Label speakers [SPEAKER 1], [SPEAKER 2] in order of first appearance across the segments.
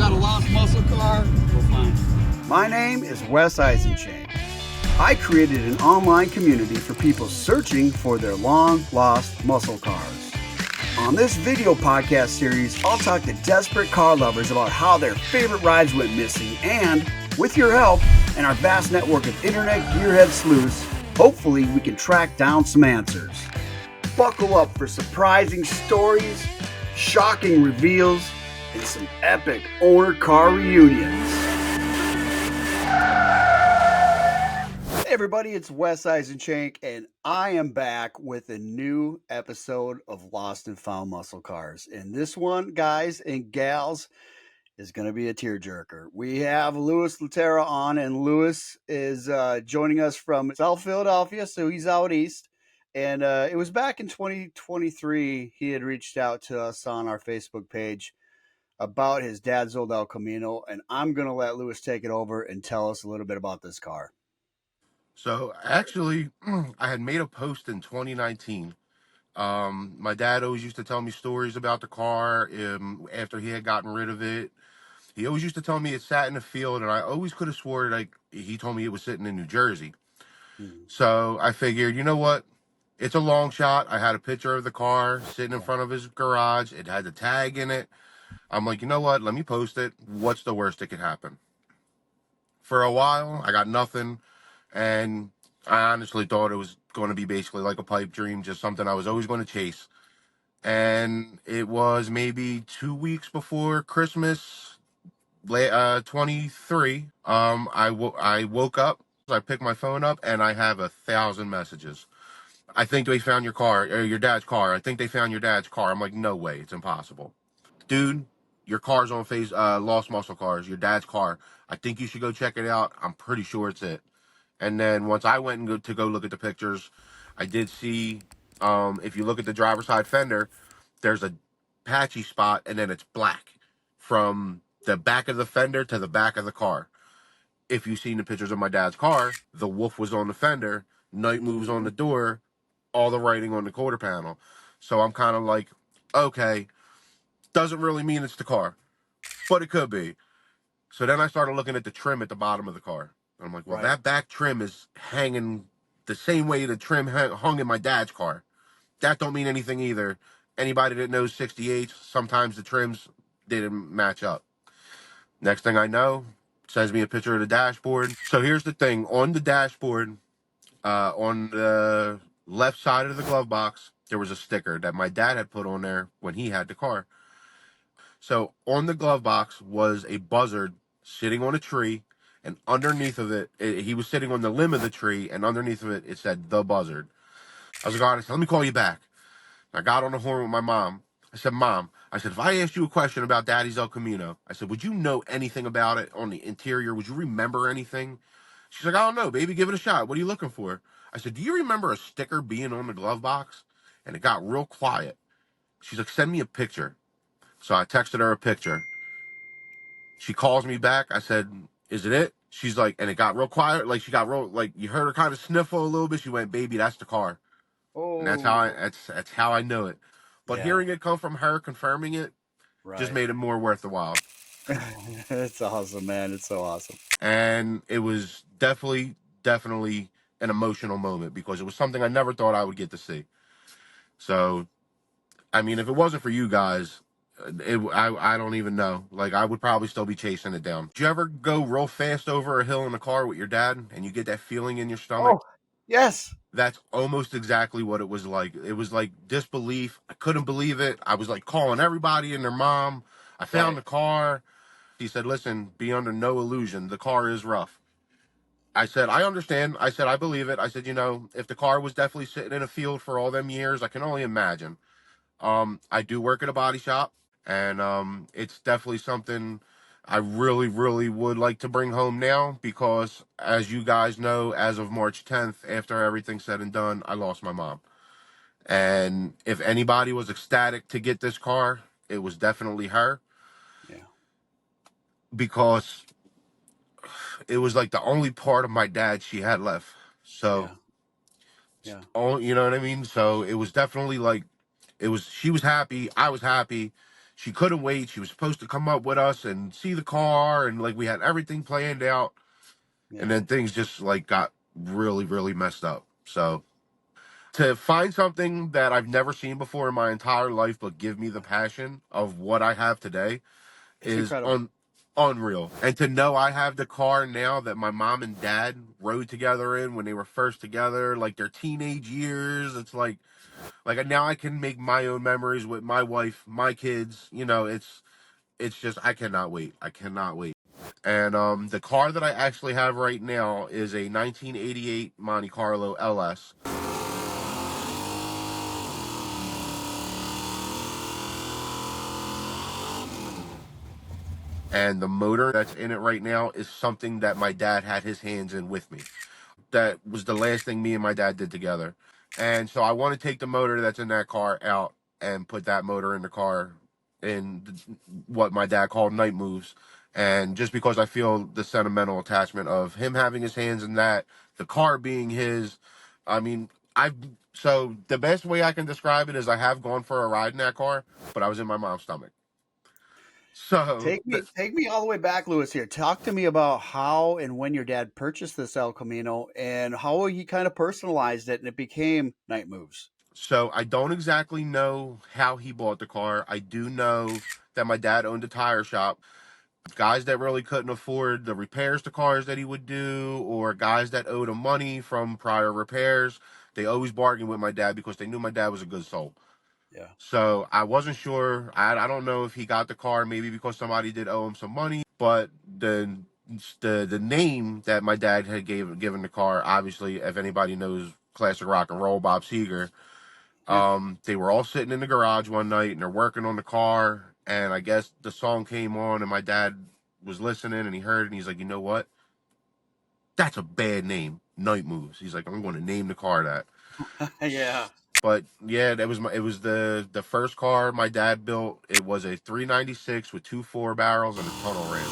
[SPEAKER 1] got a lost muscle car, we'll find it.
[SPEAKER 2] My name is Wes Eisenchank. I created an online community for people searching for their long lost muscle cars. On this video podcast series, I'll talk to desperate car lovers about how their favorite rides went missing, and with your help and our vast network of internet gearhead sleuths, hopefully we can track down some answers. Buckle up for surprising stories, shocking reveals, and some epic owner car reunions. Hey everybody, it's Wes Eisenchank, and I am back with a new episode of Lost and Found Muscle Cars. And this one, guys and gals, is going to be a tearjerker. We have Louis Latera on, and Louis is joining us from South Philadelphia, so he's out east. And it was back in 2023, he had reached out to us on our Facebook page about his dad's old El Camino, and I'm going to let Louis take it over and tell us a little bit about this car.
[SPEAKER 3] So actually, I had made a post in 2019. My dad always used to tell me stories about the car after he had gotten rid of it. He always used to tell me it sat in the field, and I always could have swore like he told me it was sitting in New Jersey.
[SPEAKER 2] Mhm.
[SPEAKER 3] So I figured, you know what? It's a long shot. I had a picture of the car sitting in
[SPEAKER 2] Yeah.
[SPEAKER 3] front of his garage. It had the tag in it. I'm like, you know what? Let me post it. What's the worst that could happen? For a while, I got nothing. And I honestly thought it was going to be basically like a pipe dream, just something I was always going to chase. And it was maybe 2 weeks before Christmas, 23. I woke up, I picked my phone up, and I have 1,000 messages. I think they found your car, or your dad's car. I think they found your dad's car. I'm like, no way, it's impossible. Dude, your car's on Lost Muscle Cars, your dad's car. I think you should go check it out. I'm pretty sure it's it. And then once I went and go look at the pictures, I did see, if you look at the driver's side fender, there's a patchy spot, and then it's black from the back of the fender to the back of the car. If you've seen the pictures of my dad's car, the wolf was on the fender, night moves on the door, all the writing on the quarter panel. So I'm kind of like, okay, doesn't really mean it's the car, but it could be. So then I started looking at the trim at the bottom of the car. And I'm like, well,
[SPEAKER 2] Right.
[SPEAKER 3] that back trim is hanging the same way the trim hung in my dad's car. That don't mean anything either. Anybody that knows 68, sometimes the trims didn't match up. Next thing I know, sends me a picture of the dashboard. So here's the thing. On the dashboard, on the left side of the glove box, there was a sticker that my dad had put on there when he had the car. So on the glove box was a buzzard sitting on a tree, and underneath of it, he was sitting on the limb of the tree, and underneath of it, it said the buzzard. I was like, all right, I said, let me call you back. I got on the horn with my mom. I said, Mom, I said, if I asked you a question about Daddy's El Camino, I said, would you know anything about it on the interior? Would you remember anything? She's like, I don't know, baby, give it a shot. What are you looking for? I said, do you remember a sticker being on the glove box? And it got real quiet. She's like, send me a picture. So I texted her a picture. She calls me back. I said, is it it? She's like, and it got real quiet. Like she got real, like you heard her kind of sniffle a little bit. She went, baby, that's the car. And
[SPEAKER 2] Oh,
[SPEAKER 3] that's how I know it. But
[SPEAKER 2] yeah.
[SPEAKER 3] hearing it come from her confirming it just
[SPEAKER 2] Right.
[SPEAKER 3] made it more worth the while.
[SPEAKER 2] It's awesome, man. It's so awesome.
[SPEAKER 3] And it was definitely an emotional moment because it was something I never thought I would get to see. So, I mean, if it wasn't for you guys, I don't even know. Like, I would probably still be chasing it down. Did you ever go real fast over a hill in a car with your dad and you get that feeling in your stomach?
[SPEAKER 2] Oh, yes.
[SPEAKER 3] That's almost exactly what it was like. It was like disbelief. I couldn't believe it. I was like calling everybody and their mom. I found
[SPEAKER 2] Right.
[SPEAKER 3] the car. He said, listen, be under no illusion. The car is rough. I said, I understand. I said, I believe it. I said, you know, if the car was definitely sitting in a field for all them years, I can only imagine. I do work at a body shop, and it's definitely something I really, really would like to bring home now because, as you guys know, as of March 10th, after everything's said and done, I lost my mom. And if anybody was ecstatic to get this car, it was definitely her
[SPEAKER 2] Yeah.
[SPEAKER 3] because it was like the only part of my dad she had left. So,
[SPEAKER 2] Yeah. Yeah.
[SPEAKER 3] oh, you know what I mean? So it was definitely like, she was happy. I was happy. She couldn't wait. She was supposed to come up with us and see the car, and like we had everything planned out, and
[SPEAKER 2] Yeah.
[SPEAKER 3] then things just like got really, really messed up. So to find something that I've never seen before in my entire life, but give me the passion of what I have today
[SPEAKER 2] It's
[SPEAKER 3] is
[SPEAKER 2] incredible.
[SPEAKER 3] unreal. And to know I have the car now that my mom and dad rode together in when they were first together, like their teenage years, it's like now I can make my own memories with my wife, my kids. It's just I cannot wait. I cannot wait. And the car that I actually have right now is a 1988 Monte Carlo LS. And the motor that's in it right now is something that my dad had his hands in with me. That was the last thing me and my dad did together. And so I want to take the motor that's in that car out and put that motor in the car in what my dad called night moves. And just because I feel the sentimental attachment of him having his hands in that, the car being his, I mean, so the best way I can describe it is I have gone for a ride in that car, but I was in my mom's stomach. So
[SPEAKER 2] Take me all the way back, Lewis. Here, talk to me about how and when your dad purchased this El Camino, and how he kind of personalized it, and it became Night Moves.
[SPEAKER 3] So I don't exactly know how he bought the car. I do know that my dad owned a tire shop. Guys that really couldn't afford the repairs to cars that he would do, or guys that owed him money from prior repairs, they always bargained with my dad because they knew my dad was a good soul.
[SPEAKER 2] Yeah,
[SPEAKER 3] So I wasn't sure. I don't know if he got the car maybe because somebody did owe him some money, but the name that my dad had given the car, obviously, if anybody knows classic rock and roll, Bob Seger.
[SPEAKER 2] yeah.
[SPEAKER 3] They were all sitting in the garage one night and they're working on the car. And I guess the song came on and my dad was listening and he heard it and he's like, you know what? That's a bad name. Night Moves. He's like, I'm going to name the car that.
[SPEAKER 2] Yeah.
[SPEAKER 3] But yeah, it was the first car my dad built. It was a 396 with two 4 barrels and a tunnel ramp.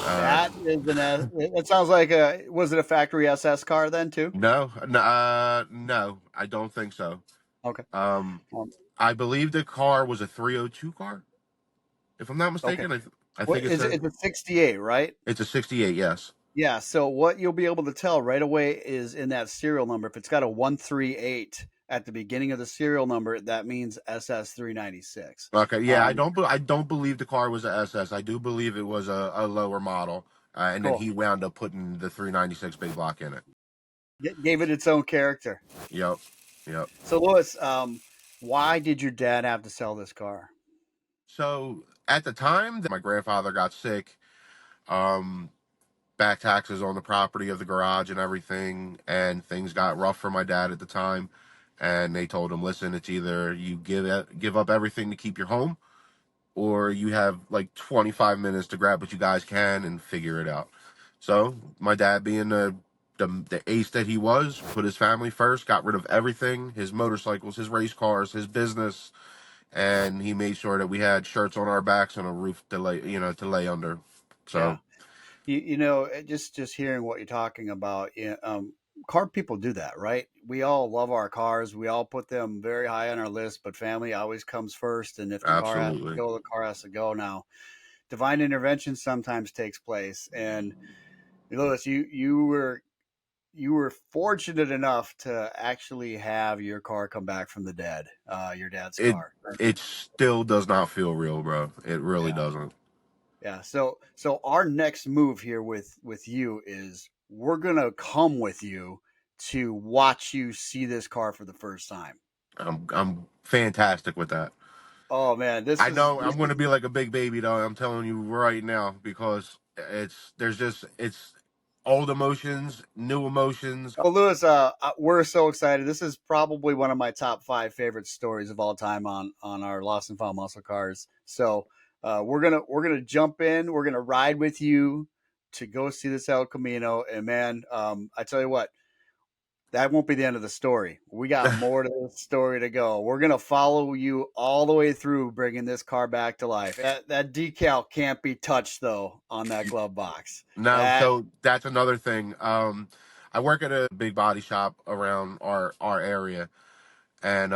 [SPEAKER 3] Uh,
[SPEAKER 2] That is That sounds like a. Was it a factory SS car then too?
[SPEAKER 3] no, I don't think so.
[SPEAKER 2] Okay.
[SPEAKER 3] Um,
[SPEAKER 2] Um,
[SPEAKER 3] I believe the car was a 302 car, if I'm not
[SPEAKER 2] okay.
[SPEAKER 3] mistaken. I
[SPEAKER 2] What
[SPEAKER 3] think it's
[SPEAKER 2] is it? It's a 68, right?
[SPEAKER 3] a 68. Yes.
[SPEAKER 2] Yeah. So what you'll be able to tell right away is in that serial number. If it's got a 138 at the beginning of the serial number, that means SS 396.
[SPEAKER 3] Okay. Yeah.
[SPEAKER 2] Um,
[SPEAKER 3] I don't believe the car was a SS. I do believe it was a lower model, and then
[SPEAKER 2] cool.
[SPEAKER 3] he wound up putting the 396 big block in it.
[SPEAKER 2] Gave it its own character.
[SPEAKER 3] Yep. Yep.
[SPEAKER 2] So, Louis, why did your dad have to sell this car?
[SPEAKER 3] So at the time that my grandfather got sick, um, back taxes on the property of the garage and everything, and things got rough for my dad at the time. And they told him, listen, it's either you give up everything to keep your home, or you have like 25 minutes to grab what you guys can and figure it out. So my dad, being the ace that he was, put his family first, got rid of everything, his motorcycles, his race cars, his business, and he made sure that we had shirts on our backs and a roof to lay under.
[SPEAKER 2] Yeah.
[SPEAKER 3] So
[SPEAKER 2] Just hearing what you're talking about, car people do that, right? We all love our cars. We all put them very high on our list, but family always comes first. And if the car has to
[SPEAKER 3] absolutely.
[SPEAKER 2] go, the car has to go. Now, divine intervention sometimes takes place. And Lewis, you were fortunate enough to actually have your car come back from the dead, your dad's
[SPEAKER 3] it
[SPEAKER 2] car.
[SPEAKER 3] it still does not feel real, bro. It really
[SPEAKER 2] Yeah.
[SPEAKER 3] doesn't.
[SPEAKER 2] Yeah. So our next move here with you is we're gonna come with you to watch you see this car for the first time.
[SPEAKER 3] I'm fantastic with that.
[SPEAKER 2] Oh man,
[SPEAKER 3] I know
[SPEAKER 2] this
[SPEAKER 3] I'm going to
[SPEAKER 2] is
[SPEAKER 3] be like a big baby though. I'm telling you right now because it's old emotions, new emotions.
[SPEAKER 2] oh Lewis, we're so excited. This is probably one of my top five favorite stories of all time on our Lost and Found Muscle Cars. So we're gonna jump in. We're gonna ride with you to go see this El Camino. And man, I tell you what, that won't be the end of the story. We got more to the story to go. We're gonna follow you all the way through, bringing this car back to life. That decal can't be touched though on that glove box.
[SPEAKER 3] No,
[SPEAKER 2] That
[SPEAKER 3] so that's another thing. I work at a big body shop around our area, and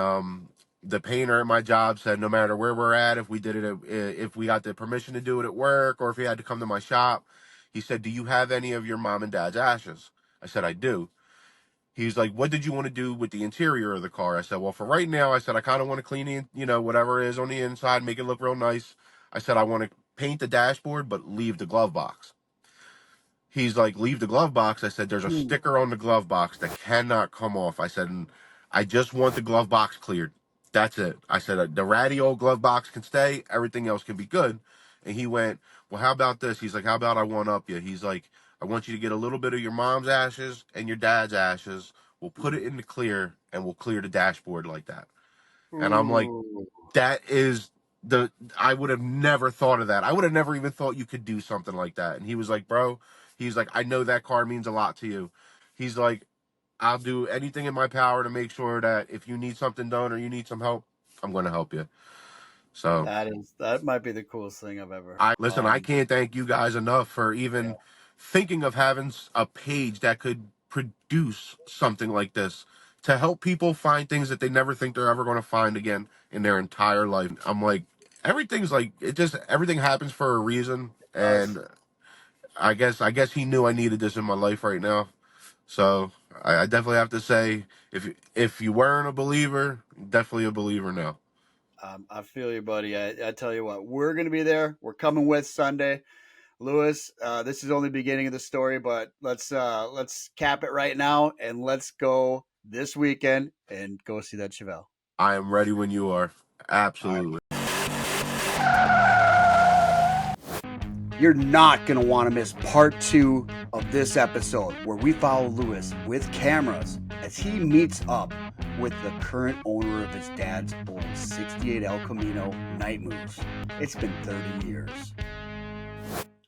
[SPEAKER 3] the painter at my job said no matter where we're at, if we did it, if we got the permission to do it at work, or if he had to come to my shop, he said, "Do you have any of your mom and dad's ashes?" I said, "I do." He's like, "What did you want to do with the interior of the car?" I said, "Well, for right now," I said, "I kind of want to clean the, whatever it is on the inside, make it look real nice." I said, "I want to paint the dashboard, but leave the glove box." He's like, "Leave the glove box." I said, "There's a
[SPEAKER 2] Hmm.
[SPEAKER 3] sticker on the glove box that cannot come off." I said, "And I just want the glove box cleared. That's it." I said, "The ratty old glove box can stay. Everything else can be good." And he went, "Well, how about this?" He's like, "How about I one up you?" He's like, "I want you to get a little bit of your mom's ashes and your dad's ashes. We'll put it in the clear and we'll clear the dashboard like that." And I'm like,
[SPEAKER 2] Ooh.
[SPEAKER 3] that is the I would have never thought of that. I would have never even thought you could do something like that. And he was like, "Bro," he's like, "I know that car means a lot to you." He's like, "I'll do anything in my power to make sure that if you need something done or you need some help, I'm going to help you." So
[SPEAKER 2] That might be the coolest thing I've ever
[SPEAKER 3] I
[SPEAKER 2] heard.
[SPEAKER 3] listen, I can't thank you guys enough for
[SPEAKER 2] Yeah.
[SPEAKER 3] even thinking of having a page that could produce something like this to help people find things that they never think they're ever going to find again in their entire life. I'm like, everything's like, everything happens for a reason,
[SPEAKER 2] Does.
[SPEAKER 3] and I guess he knew I needed this in my life right now. So I definitely have to say, if you weren't a believer, definitely a believer now.
[SPEAKER 2] I feel you, buddy. I tell you what, we're going to be there. We're coming with Sunday. Lewis, this is only the beginning of the story, but let's cap it right now and let's go this weekend and go see that Chevelle.
[SPEAKER 3] I am ready when you are.
[SPEAKER 2] All right.
[SPEAKER 3] Absolutely.
[SPEAKER 2] You're not going to want to miss part 2 of this episode where we follow Lewis with cameras as he meets up with the current owner of his dad's old 68 El Camino Night Moves. It's been 30 years.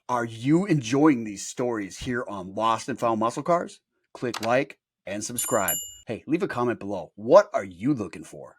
[SPEAKER 2] Are you enjoying these stories here on Lost and Found Muscle Cars? Click like and subscribe. Hey, leave a comment below. What are you looking for?